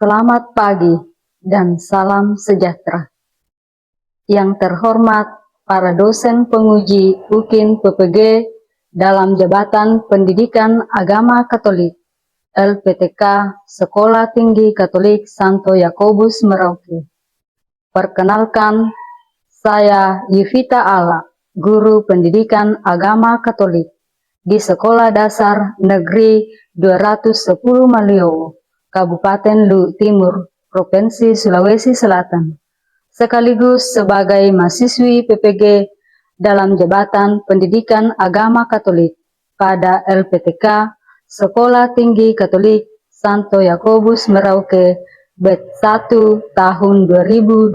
Selamat pagi dan salam sejahtera. Yang terhormat para dosen penguji UKIN PPG dalam jabatan Pendidikan Agama Katolik LPTK Sekolah Tinggi Katolik Santo Yakobus Merauke. Perkenalkan, saya Yevita Ala, Guru Pendidikan Agama Katolik di Sekolah Dasar Negeri 210 Maliowo, Kabupaten Luwu Timur, Provinsi Sulawesi Selatan, sekaligus sebagai mahasiswi PPG dalam jabatan Pendidikan Agama Katolik pada LPTK Sekolah Tinggi Katolik Santo Yakobus Merauke BET 1 tahun 2025.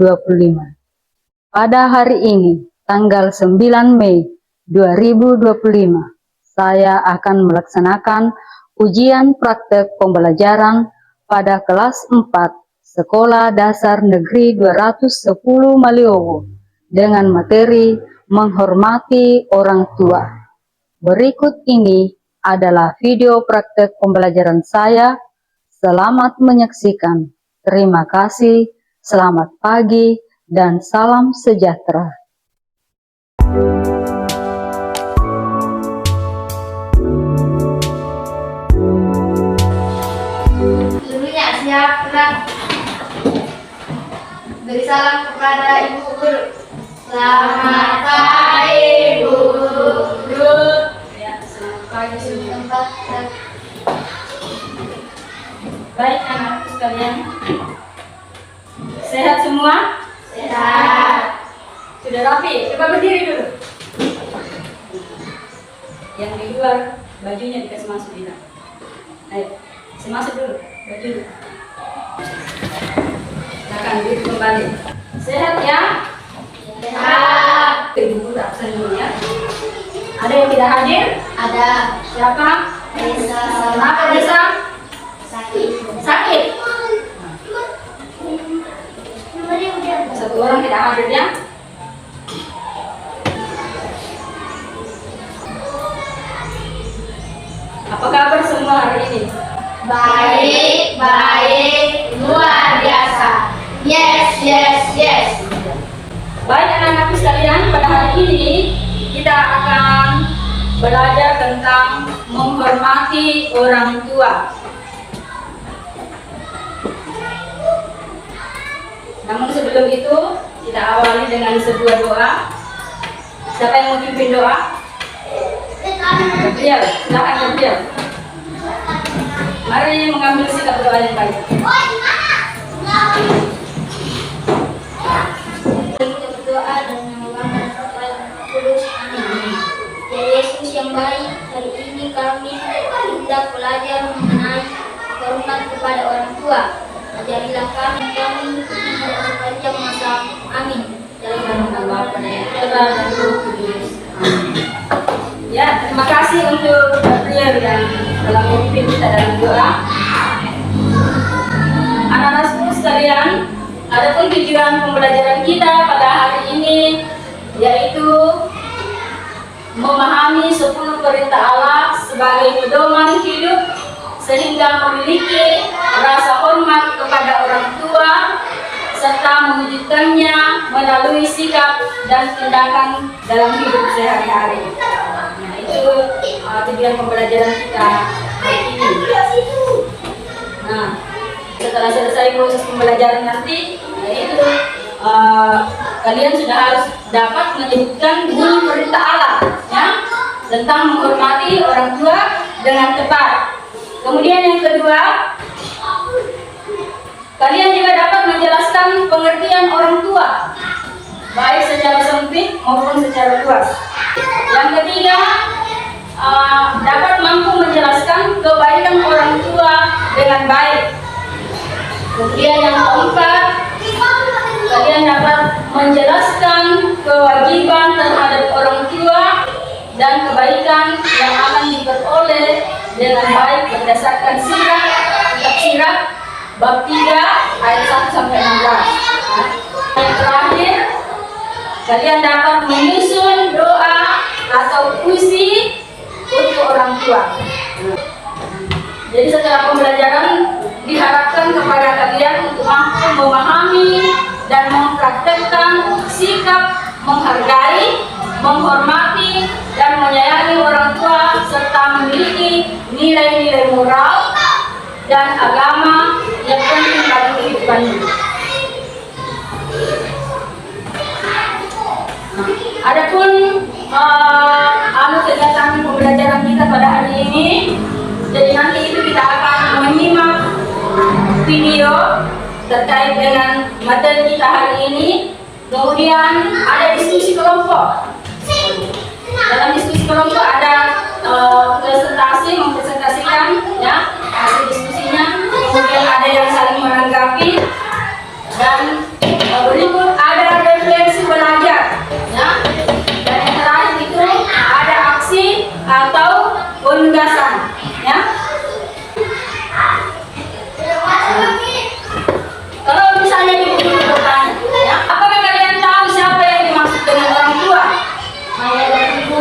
Pada hari ini, tanggal 9 Mei 2025, saya akan melaksanakan ujian praktek pembelajaran pada kelas 4 Sekolah Dasar Negeri 210 Maliowo dengan materi menghormati orang tua. Berikut ini adalah video praktek pembelajaran saya. Selamat menyaksikan. Terima kasih, selamat pagi, dan salam sejahtera. Dulunya siap, gerak. Beri salam kepada Ibu Guru. Selamat pagi, Bu Guru. Ya, selamat pagi semua. Tempat Baik anak-anakku sekalian, sehat semua? sehat. Sudah rapi? Coba berdiri dulu. Yang di luar bajunya dikasih masuk Dina. Ayo, kasih masuk dulu baju dulu. Silakan duduk kembali. Sehat ya? Sehat. Ibu guru absen dulu ya. Ada yang tidak hadir? Ada Siapa? Risa. Kenapa Risa? Sakit. Sakit? Satu orang tidak hadir ya? Apa kabar semua hari ini? Baik, luar biasa. Yes. Baik anak-anakku sekalian, pada hari ini kita akan belajar tentang menghormati orang tua. Namun sebelum itu, kita awali dengan sebuah doa. Siapa yang mau pimpin doa? Gabriel, silakan Gabriel. Mari mengambil sikap doa yang baik. Kita berdoa dan mengucapkan doa yang kudus. Amin. Ya Yesus yang baik, hari ini kami hendak belajar mengenai hormat kepada orang tua. Ajarilah kami tidak sepanjang masa. Amin. Dalam nama Bapa dan Putra dan Roh Kudus. Ya, terima kasih untuk Gabriel yang telah memimpin kita dalam doa. Anak-anakku sekalian, adapun tujuan pembelajaran kita pada hari ini yaitu memahami 10 perintah Allah sebagai pedoman hidup sehingga memiliki rasa hormat kepada orang tua serta mewujudkannya melalui sikap dan tindakan dalam hidup sehari-hari. Nah, itu tujuan pembelajaran kita hari ini. Nah, setelah selesai proses pembelajaran nanti, yaitu kalian sudah harus dapat menyebutkan bunyi perintah Allah ya, tentang menghormati orang tua dengan tepat. Kemudian yang kedua, kalian juga dapat menjelaskan pengertian orang tua, baik secara sempit maupun secara luas. Yang ketiga, dapat mampu menjelaskan kebaikan orang tua dengan baik. Kemudian yang keempat, kalian dapat menjelaskan kewajiban terhadap orang tua dan kebaikan yang akan diperoleh dengan baik berdasarkan kitab Sirat bab 3 ayat 1 sampai 16. Yang terakhir, kalian dapat menyusun doa atau puisi untuk orang tua. Jadi setelah pembelajaran diharapkan kepada kalian untuk mampu memahami dan mempraktekkan sikap menghargai, menghormati, dan menyayangi orang tua serta memiliki nilai-nilai moral dan agama yang penting bagi kehidupanmu. Adapun kegiatan pembelajaran kita pada hari ini, jadi nanti itu kita akan menyimak video terkait dengan materi kita hari ini. Kemudian ada diskusi kelompok. Dalam diskusi kelompok ada presentasi, mempresentasikan ya hasil diskusinya. Kemudian ada yang saling menanggapi dan berikut ada refleksi belajar. Ya. Dan yang terakhir itu ada aksi atau penugasan. Ya. Kalau misalnya ibu bertanya, ya, apakah kalian tahu siapa yang dimaksud dengan orang tua? Ayah dan ibu.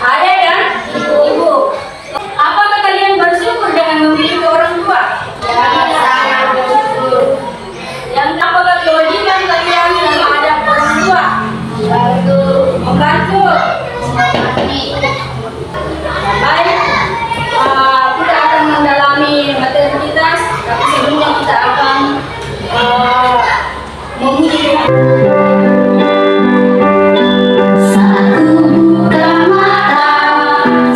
Ayah dan ibu. Apakah kalian bersyukur dengan memiliki orang tua? Ya, sangat bersyukur. Yang apakah kewajiban kalian terhadap orang tua? Membantu. Baik, kita akan mendalami materi kita, tapi sebelumnya kita akan memuji Saat ku buka mata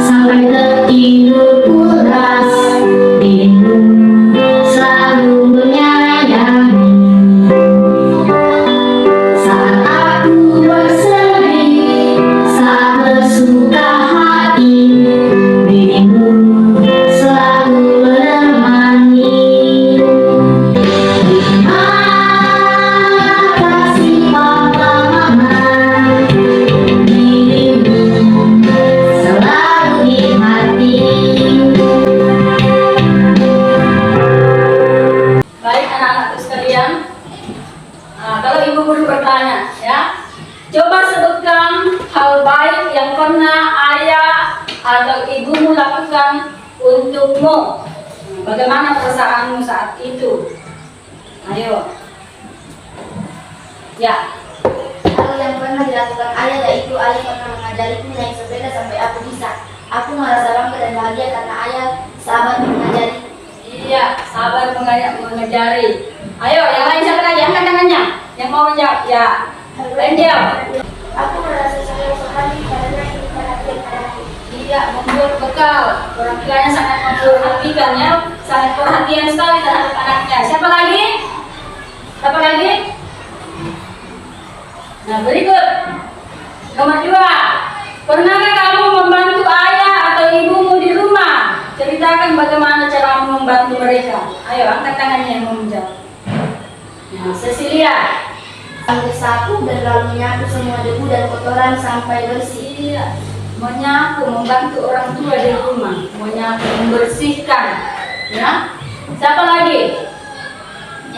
sampai tertidur pulas, dirimu selalu menyayangi. Saat aku bersedih, saat bersuka hati, dirimu selalu menemani. Terima kasih papa mama, dirimu selalu di hati. Baik anak-anakku sekalian, kalau ibu guru bertanya, ya, coba sebutkan hal baik yang pernah ayah atau ibumu lakukan untukmu. Bagaimana perasaanmu saat itu? Ayo. Ya. Hal yang pernah dilakukan ayah yaitu ayah pernah mengajariku naik sepeda sampai aku bisa. Aku merasa bangga dan bahagia karena ayah sahabat mengajari. Iya, sabar mengajari. Ayo, yang lain siapa lagi? Angkat tangannya. Yang mau menjawab, ya. Lain jawab. Aku merasa senang sekali karena ini perhatian padaku. Iya, membuat bekal. Orang tuanya sangat memperhatikan ya, sangat perhatian sekali terhadap anaknya. Siapa lagi? Siapa lagi? Nah, berikut. Nomor 2. Pernahkah kamu membantu ayah atau ibumu di rumah? Ceritakan bagaimana cara membantu mereka. Ayo, angkat tangannya yang mau menjawab. Nah, Cecilia. Sampai sapu dan lalu menyapu semua debu dan kotoran sampai bersih. Iya, menyapu, membantu orang tua di rumah, menyapu, membersihkan. Ya. Siapa lagi?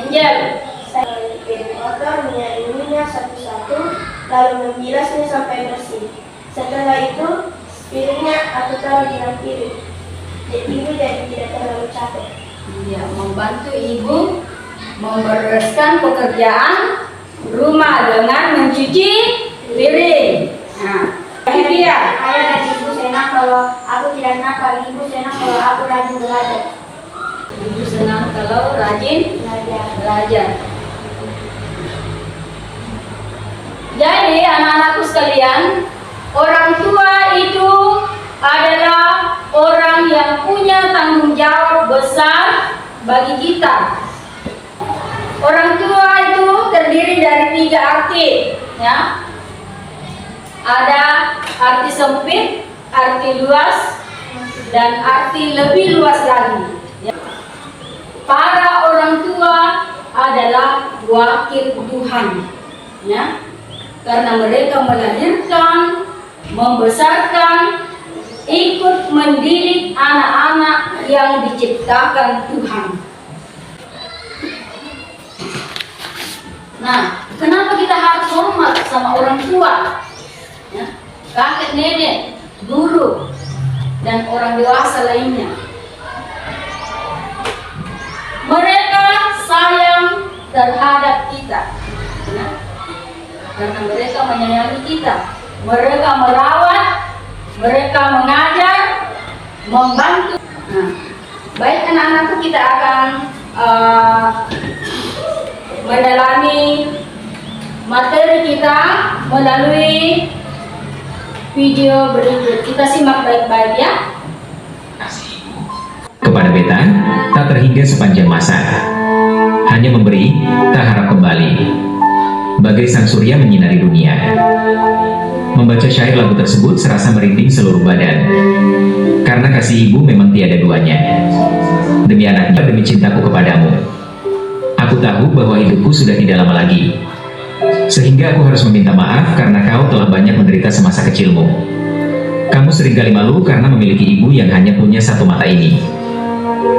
Angel. Saya piring kotor, menyaringinya satu-satu, lalu membilasnya sampai bersih. Setelah itu, piringnya aku taruh di dalam piring. Jadi ibu jadi tidak terlalu capek. Iya, membantu ibu membereskan pekerjaan rumah dengan mencuci piring. Nah, dia. Ayah dan ibu senang kalau aku tidak nakal. Ibu senang kalau aku rajin belajar. Ibu senang kalau rajin belajar. Jadi anak-anakku sekalian, orang tua itu adalah orang yang punya tanggung jawab besar bagi kita. Orang tua itu terdiri dari 3 arti, ya. Ada arti sempit, arti luas, dan arti lebih luas lagi. Ya. Para orang tua adalah wakil Tuhan, ya. Karena mereka melahirkan, membesarkan, ikut mendidik anak-anak yang diciptakan Tuhan. Nah, kenapa kita harus hormat sama orang tua? Ya, kakek nenek, guru, dan orang dewasa lainnya. Mereka terhadap kita. Ya. Karena mereka menyayangi kita, mereka merawat, mereka mengajar, membantu. Nah, baik anak-anakku, kita akan mendalami materi kita melalui video berikut. Kita simak baik-baik ya. Kepada beta, tak terhingga sepanjang masa. Hanya memberi, tak harap kembali. Bagai sang surya menyinari dunia. Membaca syair lagu tersebut serasa merinding seluruh badan. Karena kasih ibu memang tiada duanya. Demi anaknya, demi cintaku kepadamu. Aku tahu bahwa hidupku sudah tidak lama lagi. Sehingga aku harus meminta maaf karena kau telah banyak menderita semasa kecilmu. Kamu seringkali malu karena memiliki ibu yang hanya punya satu mata ini.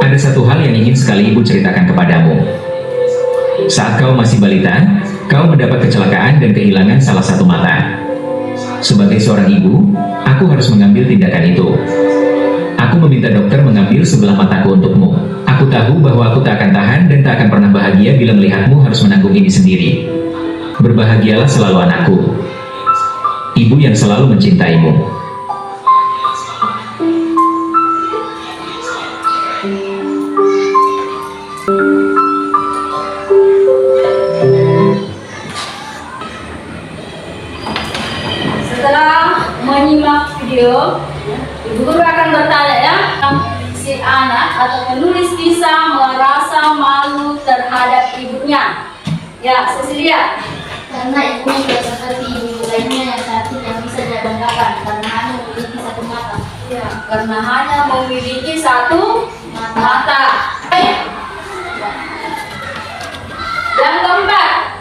Ada satu hal yang ingin sekali ibu ceritakan kepadamu. Saat kau masih balita, kau mendapat kecelakaan dan kehilangan salah satu mata. Sebagai seorang ibu, aku harus mengambil tindakan itu. Aku meminta dokter mengambil sebelah mataku untukmu. Aku tahu bahwa aku tak akan tahan dan tak akan pernah bahagia bila melihatmu harus menanggung ini sendiri. Berbahagialah selalu anakku. Ibu yang selalu mencintaimu. Setelah menyimak video, ibu guru akan bertanya ya, si anak atau penulis kisah merasa malu terhadap ibunya. Ya, Cecilia. Karena ibunya tidak seperti ibu lainnya yang satu yang bisa dia banggakan karena hanya memiliki satu mata. Ya, karena hanya memiliki satu mata. Yang keempat,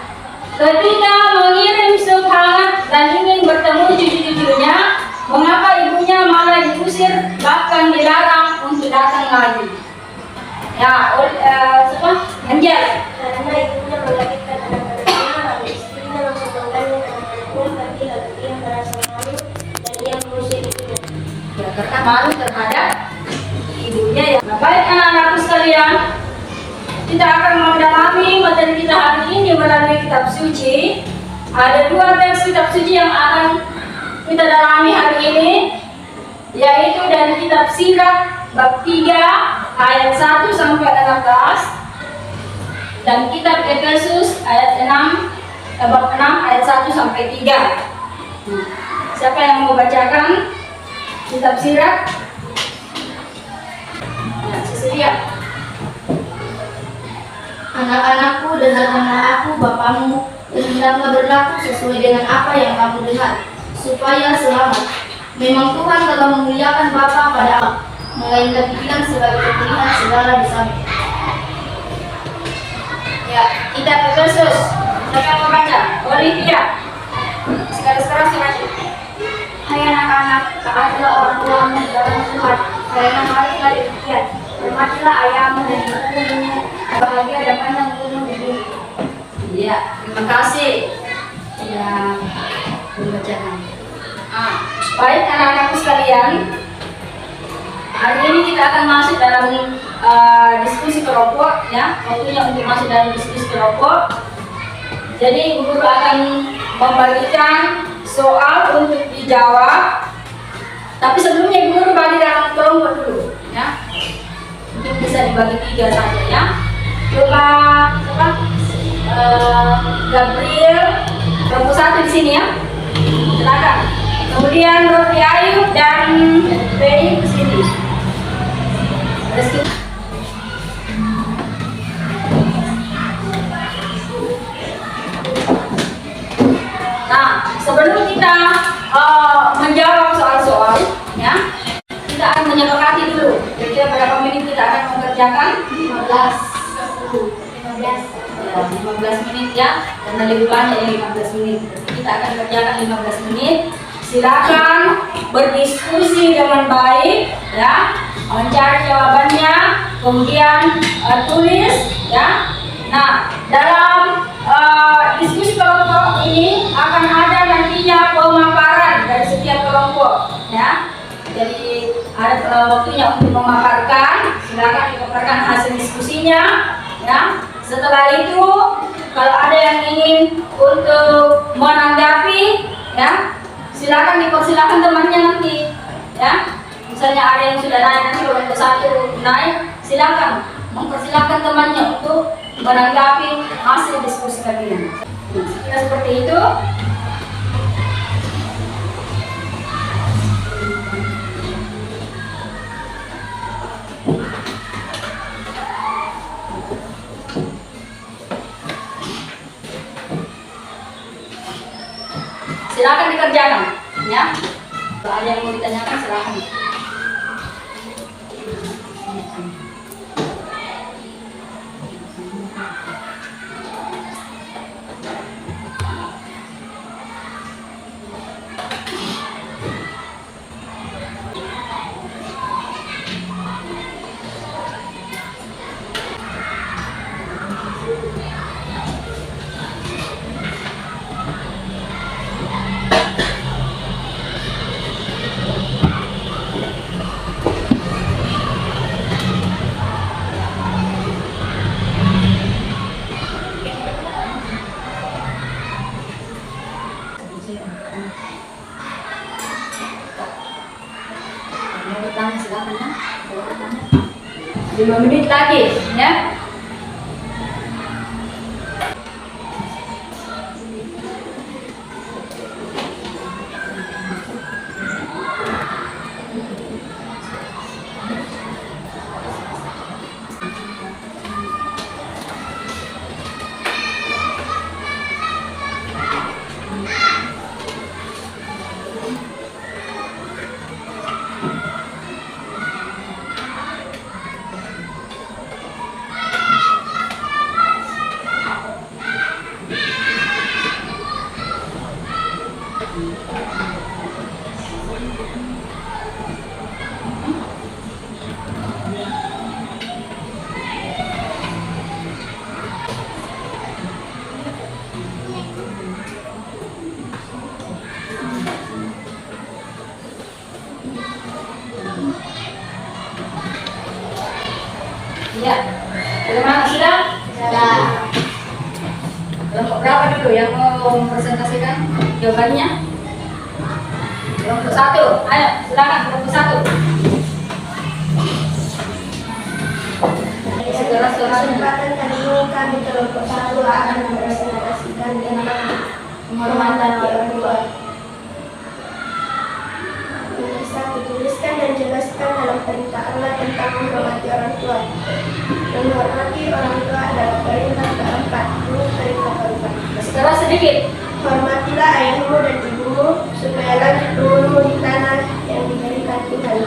ketika mengirim sup hangat dan ingin bertemu cucu-cucunya, mengapa ibunya malah diusir bahkan dilarang untuk datang lagi? Ya, siapa? Anjel. Karena ibunya melahirkan anak-anaknya, lalu istrinya langsung mengambil anak-anaknya, tapi lalu ia merasa malu dan ia mengusir ibunya. Ya, karena malu terhadap ibunya ya. Nah, baik anak-anakku sekalian, kita akan mendalami materi kita hari ini melalui kitab suci. Ada dua teks kitab suci yang akan kita dalami hari ini, yaitu dari kitab Sirat bab 3 ayat 1 sampai 16 dan kitab Efesus ayat 6 bab 6 ayat 1 sampai 3. Siapa yang mau bacakan kitab Sirat? Ya, Cecilia. Anak-anakku, dengarkanlah aku, Bapamu, dan hendaklah berlaku sesuai dengan apa yang kamu dengar, supaya selamat. Memang Tuhan telah memuliakan Bapa pada Allah, melainkan dibilang sebagai pilihan segala disabit. Ya, kitab Efesus. Siapa yang mau baca? Olivia. Sekarang saya baca. Hai anak-anak, taatlah orang tuamu dalam Tuhan, karena marilah demikian. Hormatilah ayahmu dan ibumu, bahagia dan panjang umur di bumi. Ya, terima kasih. Ya, membacakan. Baik anak-anakku sekalian, hari ini kita akan masuk dalam diskusi kelompok ya, waktunya untuk masuk dalam diskusi kelompok. Jadi guru akan membagikan soal untuk dijawab. Tapi sebelumnya guru bagi dalam kelompok dulu ya. Mungkin bisa dibagi 3 saja ya. Coba Gabriel kelompok 1 di sini ya. Silakan. Kemudian Rofi Ayu dan Pei ke sini. Nah, sebelum kita menjawab soal-soal, ya, kita akan menyepakati dulu. Kira-kira berapa menit kita akan mengerjakan? 15 Ya, 15 menit ya, karena lebih banyak yang 15 menit. Jadi kita akan kerjakan 15 menit. Silakan berdiskusi dengan baik, ya, mencari jawabannya, kemudian tulis, ya. Nah, dalam diskusi kelompok ini akan ada nantinya pemaparan dari setiap kelompok, ya. Jadi ada waktunya untuk memaparkan. Silakan dipaparkan hasil diskusinya, ya. Setelah itu Kalau ada yang ingin untuk menanggapi, ya, silakan dipersilakan temannya nanti, ya. Misalnya ada yang sudah naik nanti kelompok 1 naik, silakan mempersilakan temannya untuk menanggapi hasil diskusi kalian. Kira seperti itu. Silakan dikerjakan, ya. Kalau ada yang mau ditanyakan, silakan. Mau bertanya silakan, ya. 5 menit lagi, ya. Ya, bagaimana sudah? Sudah. Kelompok berapa dulu yang mau mempresentasikan jawabannya? Kelompok 1, ayo silakan kelompok 1. Segera Kesempatan kali ini kami kelompok 1 akan mempresentasikan tentang penghormatan orang tua. Bisa dituliskan dan jelaskan dalam perintah Allah tentang menghormati orang tua. Menghormati orang tua adalah perintah keempat, perintah keempat. segera sedikit. Hormatilah ayahmu dan ibumu, supaya lanjut umurmu di tanah yang diberikan Tuhan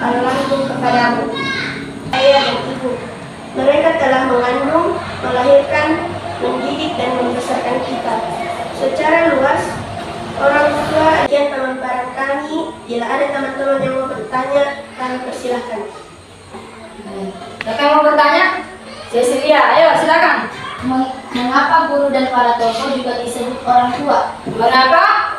Allahmu kepadamu. Ayah dan ibu, mereka telah mengandung, melahirkan, mendidik dan membesarkan kita. Secara luas, orang tua dan teman barang kami. Bila ada teman-teman yang mau bertanya, kami persilahkan. Siapa yang mau bertanya? Cecilia, ayo silakan. Mengapa guru dan para tokoh juga disebut orang tua? Mengapa?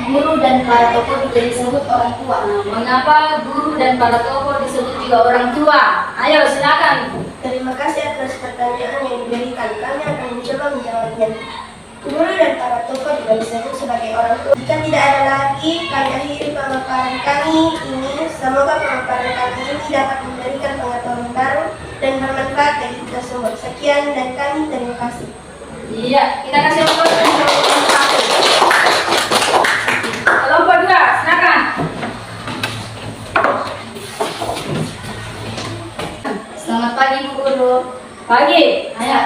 Guru dan para tokoh juga disebut orang tua. Mengapa guru dan para tokoh disebut juga orang tua? Ayo silakan. Terima kasih atas pertanyaan yang diberikan. Kami akan mencoba menjawabnya. Guru dan para tokoh juga disebut sebagai orang tua. Jika tidak ada lagi, kami akhiri pemaparan kami ini. Semoga pemaparan kami ini dapat memberikan pengetahuan baru dan bermanfaat bagi kita semua. Sekian dan kami terima kasih. Iya, kita kasih aplaus untuk kelompok 1. Kelompok 2, silakan. Selamat pagi Bu Guru. Pagi. Ayo.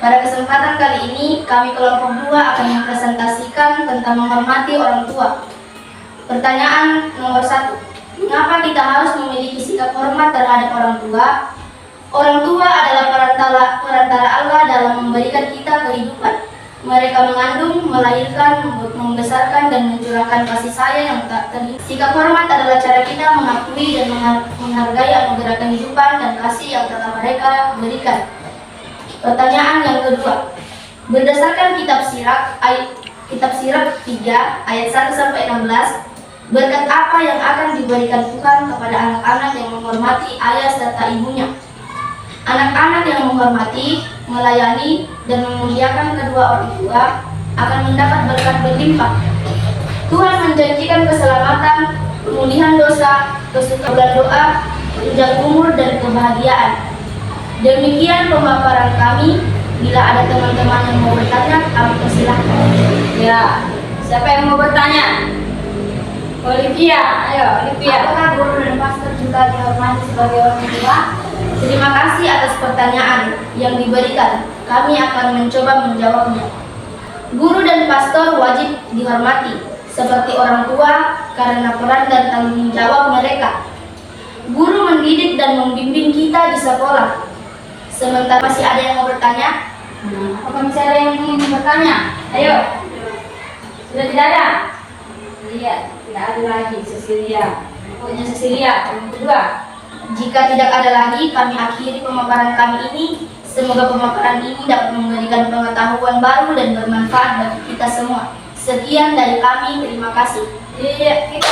Pada kesempatan kali ini, kami kelompok 2 akan mempresentasikan tentang menghormati orang tua. Pertanyaan nomor 1. Mengapa kita harus memiliki sikap hormat terhadap orang tua? Orang tua adalah perantara Allah dalam memberikan kita kehidupan. Mereka mengandung, melahirkan, membesarkan, dan mencurahkan kasih sayang yang tak terhingga. Sikap hormat adalah cara kita mengakui dan menghargai anugerah kehidupan dan kasih yang telah mereka berikan. Pertanyaan yang kedua. Berdasarkan kitab Sirat 3 ayat 1-16, berkat apa yang akan diberikan Tuhan kepada anak-anak yang menghormati ayah serta ibunya? Anak-anak yang menghormati, melayani, dan memuliakan kedua orang tua akan mendapat berkat berlimpah. Tuhan menjanjikan keselamatan, pemulihan dosa, kesukaan doa, panjang umur, dan kebahagiaan. Demikian pemaparan kami. Bila ada teman-teman yang mau bertanya, kami persilahkan. Ya, siapa yang mau bertanya? Olivia, ayo Olivia. Apakah guru dan pastor juga dihormati sebagai orang tua? Terima kasih atas pertanyaan yang diberikan. Kami akan mencoba menjawabnya. Guru dan pastor wajib dihormati seperti orang tua karena peran dan tanggung jawab mereka. Guru mendidik dan membimbing kita di sekolah. Sementara masih ada yang mau bertanya? Apa masih ada yang ingin bertanya? Ayo. Sudah tidak ada? Iya, tidak ada lagi. Cecilia. Pokoknya Cecilia, yang kedua. Jika tidak ada lagi, kami akhiri pemaparan kami ini. Semoga pemaparan ini dapat memberikan pengetahuan baru dan bermanfaat bagi kita semua. Sekian dari kami, terima kasih. Iya, kita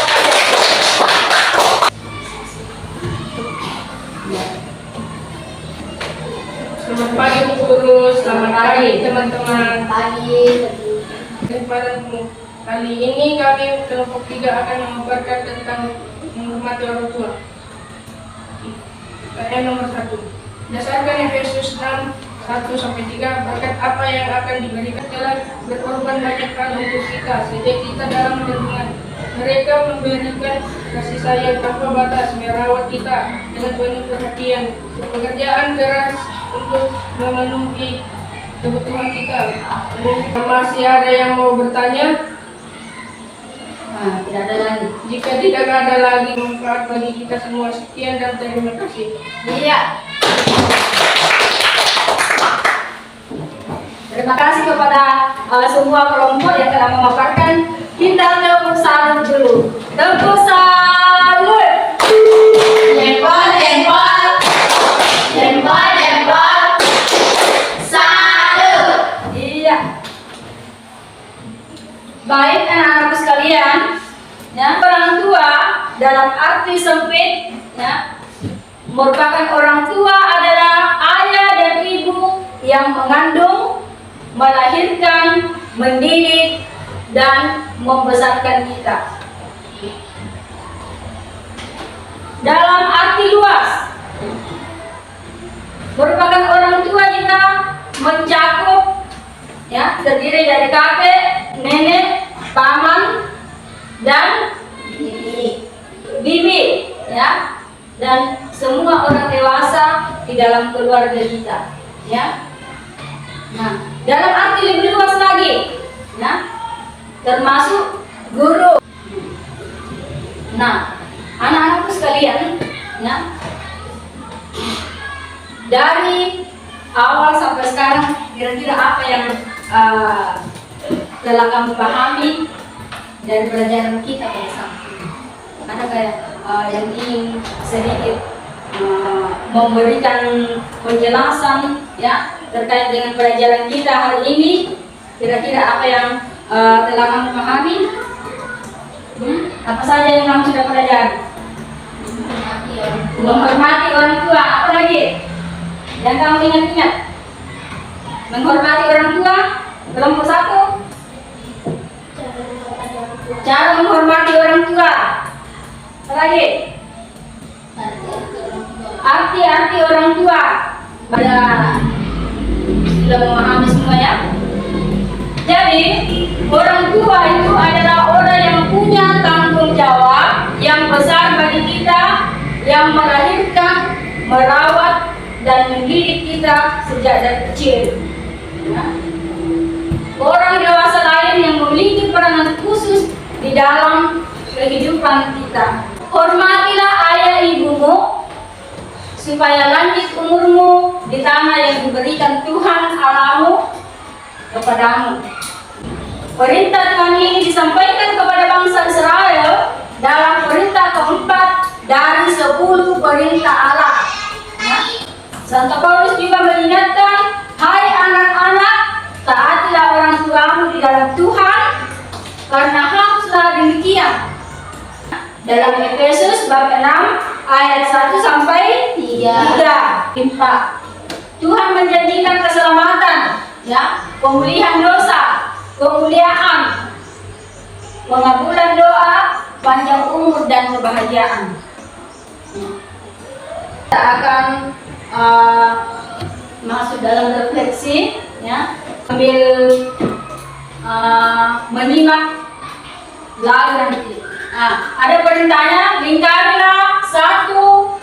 Selamat pagi Bu Guru, selamat pagi teman-teman. Pagi. Kepadanya kali ini kami kelompok 3 akan memaparkan tentang menghormati orang tua. Ayat nomor 1. Dasarkan Efesus 6:1-3, berkat apa yang akan diberikan telah berkorban banyak hal untuk kita, sejak kita dalam kandungan. Mereka memberikan kasih sayang tanpa batas, merawat kita dengan penuh perhatian, pekerjaan keras untuk memenuhi kebutuhan kita. Masih ada yang mau bertanya? tidak ada lagi. Jika tidak ada lagi manfaat bagi kita semua, sekian dan terima kasih. Iya. Terima kasih kepada semua kelompok yang telah memaparkan. Kita tepuk salut dulu. Tepuk salut. Jempol, jempol, jempol, jempol. Salut. Iya. Baik anak-anakku sekalian, ya, orang tua dalam arti sempit, ya, merupakan orang tua adalah ayah dan ibu yang mengandung, melahirkan, mendidik, dan membesarkan kita. Dalam arti luas, merupakan orang tua kita mencakup, ya, terdiri dari kakek, nenek, paman, dan bibi, ya, dan semua orang dewasa di dalam keluarga kita, ya. Nah, dalam arti lebih luas lagi, ya, termasuk guru. Nah, anak-anakku sekalian, ya, dari awal sampai sekarang kira-kira apa yang telah kamu pahami dari pelajaran kita bersama? Ada kayak yang ingin sedikit memberikan penjelasan, ya, terkait dengan pelajaran kita hari ini? Kira-kira apa yang telah kamu pahami? Apa saja yang kamu sudah pelajari? Menghormati orang tua. Apa lagi yang kamu ingat-ingat? Menghormati orang tua. Kelompok 1. Cara menghormati orang tua. Apa lagi? Arti-arti orang tua. Sudah memahami semua, ya? Jadi, orang tua itu adalah orang yang punya tanggung jawab yang besar bagi kita, yang melahirkan, merawat, dan mendidik kita sejak dari kecil. Ya. Orang dewasa lain yang memiliki peranan khusus di dalam kehidupan kita. Hormatilah ayah ibumu, supaya lanjut umurmu di tanah yang diberikan Tuhan Allahmu kepadamu. Perintah Tuhan ini disampaikan kepada bangsa Israel dalam perintah keempat dari 10 perintah Allah. Ya. Santo Paulus juga mengingatkan, hai anak-anak, taatilah orang tuamu di dalam Tuhan, karena haruslah demikian. Dalam Efesus bab 6 ayat 1-3. Tuhan menjanjikan keselamatan, ya, pemulihan dosa, kemuliaan, pengabulan doa, panjang umur dan kebahagiaan. Kita akan masuk dalam refleksi, ya, sambil menyimak lagu nanti. Ada perintahnya, lingkarilah satu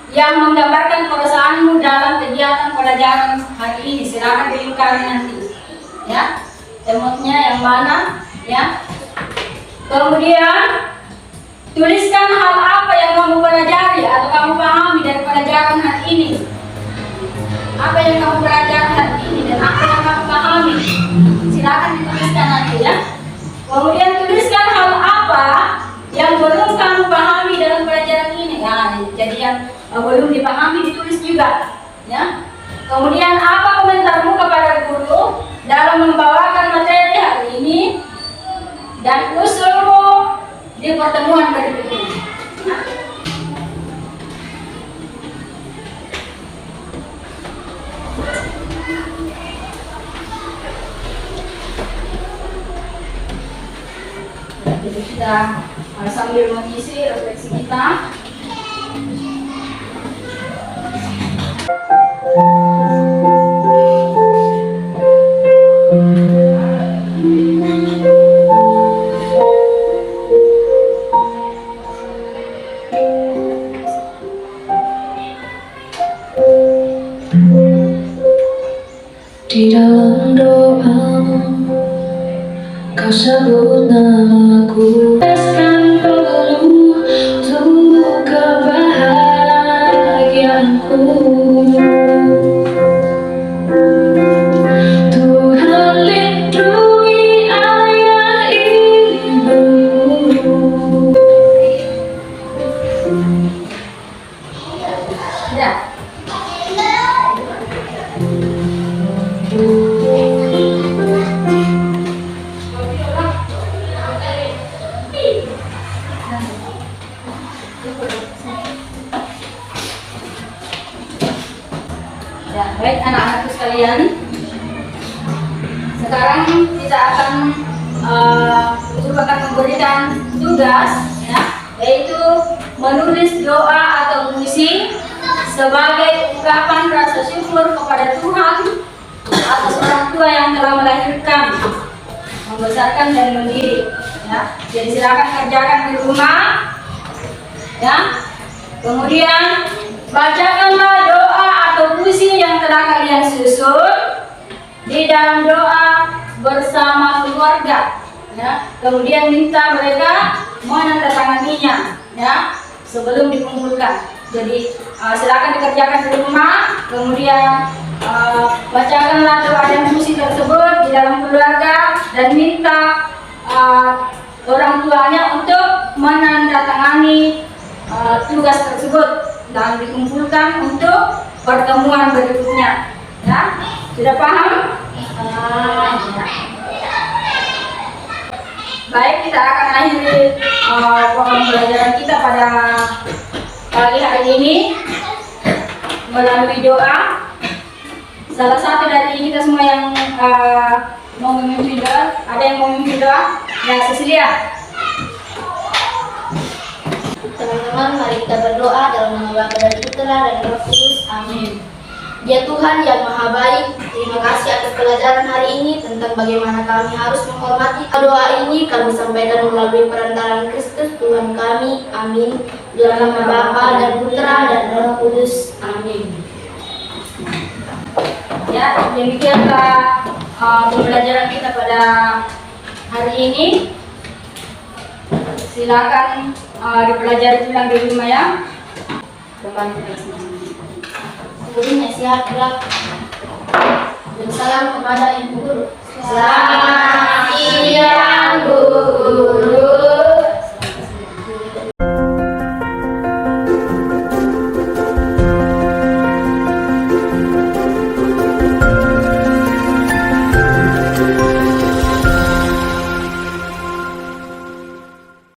yang menggambarkan perasaanmu dalam kegiatan pelajaran hari ini. Silakan dilingkari nanti, ya. Emotnya yang mana, ya. Kemudian tuliskan hal apa yang kamu pelajari atau kamu pahami dari pelajaran hari ini. Apa yang kamu pelajari hari ini dan apa yang kamu pahami. Silakan dituliskan nanti, ya. Kemudian tuliskan hal apa yang belum kamu pahami dalam pelajaran ini. Jadi yang belum dipahami ditulis juga, ya. Kemudian apa komentarmu kepada guru dalam membawakan materi hari ini dan usulmu di pertemuan berikutnya. Jadi kita sambil mengisi refleksi kita. Di dalam doamu kau sebut namaku, tegaskan perlu untuk kebahagiaanku. Tuhan lindungi ayah ibumu. Ya. Ya, baik anak-anakku sekalian. Sekarang kita akan memberikan tugas, ya, yaitu menulis doa atau puisi sebagai ungkapan rasa syukur kepada Tuhan atas orang tua yang telah melahirkan, membesarkan dan mendidik. Ya, jadi silakan kerjakan di rumah. Ya, kemudian bacakanlah doa atau puisi yang telah kalian susun di dalam doa bersama keluarga. Ya, kemudian minta mereka menandatanganinya, ya, sebelum dikumpulkan. Jadi silakan dikerjakan di rumah. Kemudian bacakanlah doa dan puisi tersebut di dalam keluarga dan minta orang tuanya untuk menandatangani tugas tersebut dan dikumpulkan untuk pertemuan berikutnya. Ya, sudah paham? Baik, kita akan akhiri pembelajaran kita pada pagi hari ini melalui doa. Salah satu dari kita semua yang mau memimpin doa, ada yang mau memimpin doa? Ya, Cecilia. Teman-teman, mari kita berdoa dalam nama Bapa dan Putra dan Roh Kudus. Amin. Ya Tuhan yang Maha Baik, terima kasih atas pelajaran hari ini tentang bagaimana kami harus menghormati. Doa ini kami sampaikan melalui perantaraan Kristus Tuhan kami. Amin. Dalam nama Bapa dan Putra dan Roh Kudus. Amin. Ya, demikianlah pembelajaran kita pada hari ini. Silakan dipelajari ulang di rumah, ya. Depan kita semua. Gurunya siap gerak. Dan salam kepada Ibu Guru. Selamat